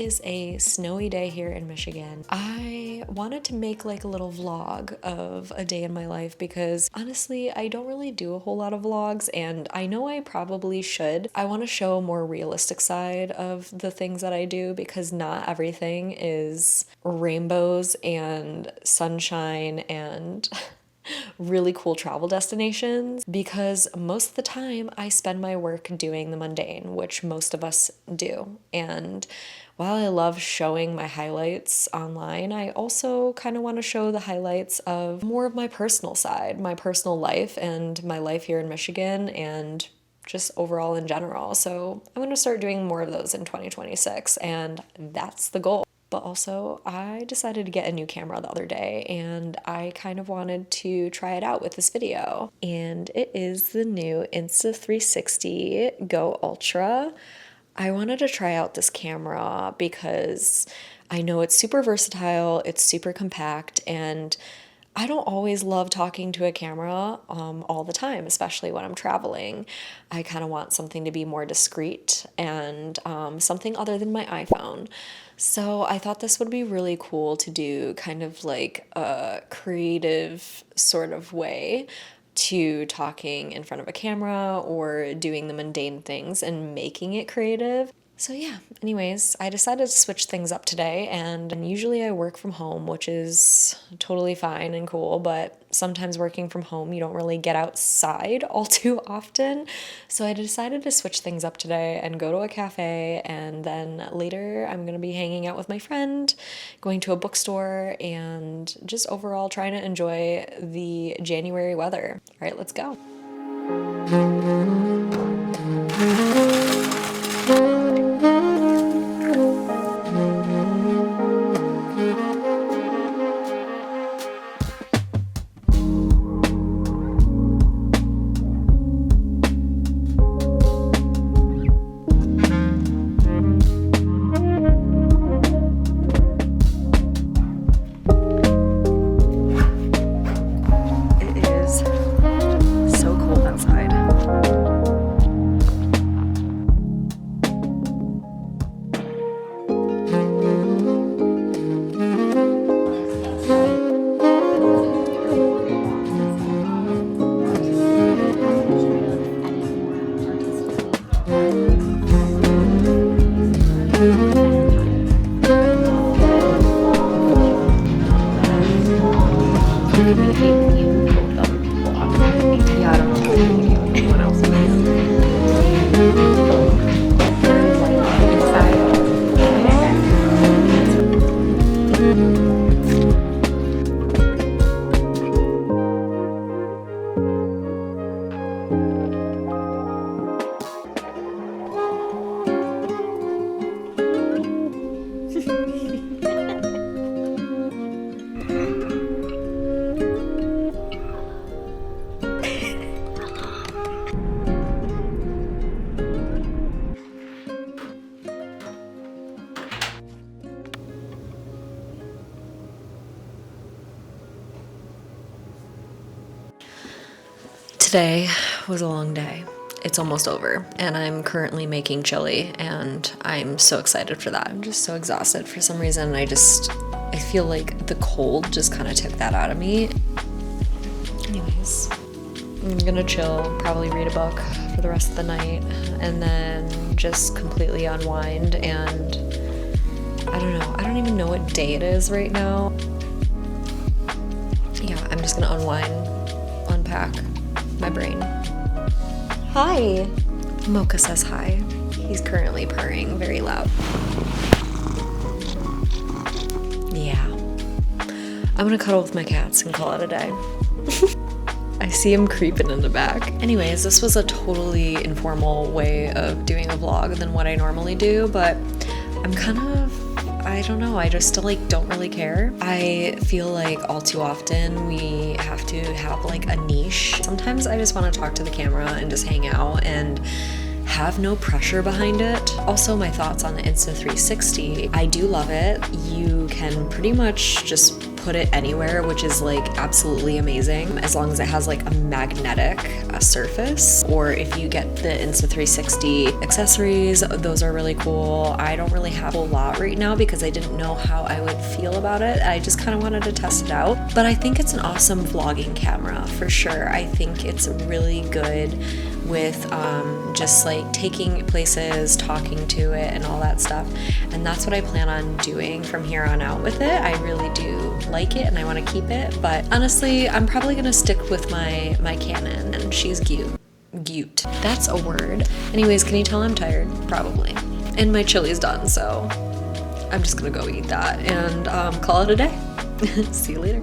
is a snowy day here in Michigan. I wanted to make like a little vlog of a day in my life because honestly, I don't really do a whole lot of vlogs, and I know I probably should. I want to show a more realistic side of the things that I do because not everything is rainbows and sunshine and really cool travel destinations, because most of the time I spend my work doing the mundane, which most of us do. And while I love showing my highlights online, I also kind of want to show the highlights of more of my personal side, my personal life and my life here in Michigan and just overall in general. So I'm going to start doing more of those in 2026, and that's the goal. But also, I decided to get a new camera the other day, and I kind of wanted to try it out with this video. And it is the new Insta360 Go Ultra. I wanted to try out this camera because I know it's super versatile, it's super compact, and I don't always love talking to a camera all the time, especially when I'm traveling. I kind of want something to be more discreet and something other than my iPhone. So I thought this would be really cool to do kind of like a creative sort of way to talking in front of a camera or doing the mundane things and making it creative. So yeah, anyways, I decided to switch things up today, and usually I work from home, which is totally fine and cool, but sometimes working from home, you don't really get outside all too often. So I decided to switch things up today and go to a cafe, and then later I'm going to be hanging out with my friend, going to a bookstore, and just overall trying to enjoy the January weather. All right, let's go. Today was a long day. It's almost over, and I'm currently making chili, and I'm so excited for that. I'm just so exhausted for some reason. I feel like the cold just kind of took that out of me. Anyways, I'm gonna chill, probably read a book for the rest of the night, and then just completely unwind. And I don't know, I don't even know what day it is right now. Yeah, I'm just gonna unwind, unpack my brain. Hi! Mocha says hi. He's currently purring very loud. Yeah. I'm gonna cuddle with my cats and call it a day. I see him creeping in the back. Anyways, this was a totally informal way of doing a vlog than what I normally do, but I'm kind of, I don't know, I just still like don't really care. I feel like all too often we have to have like a niche. Sometimes I just want to talk to the camera and just hang out and have no pressure behind it. Also, my thoughts on the Insta360. I do love it. You can pretty much just put it anywhere, which is like absolutely amazing, as long as it has like a magnetic surface. Or if you get the Insta360 accessories, those are really cool. I don't really have a lot right now because I didn't know how I would feel about it. I just kind of wanted to test it out, but I think it's an awesome vlogging camera for sure. I think it's really good with just like taking places, talking to it and all that stuff, and that's what I plan on doing from here on out with it. I really do like it and I want to keep it, but honestly I'm probably gonna stick with my Canon, and she's cute. That's a word. Anyways, can you tell I'm tired? Probably. And my chili's done, so I'm just gonna go eat that and call it a day. See you later.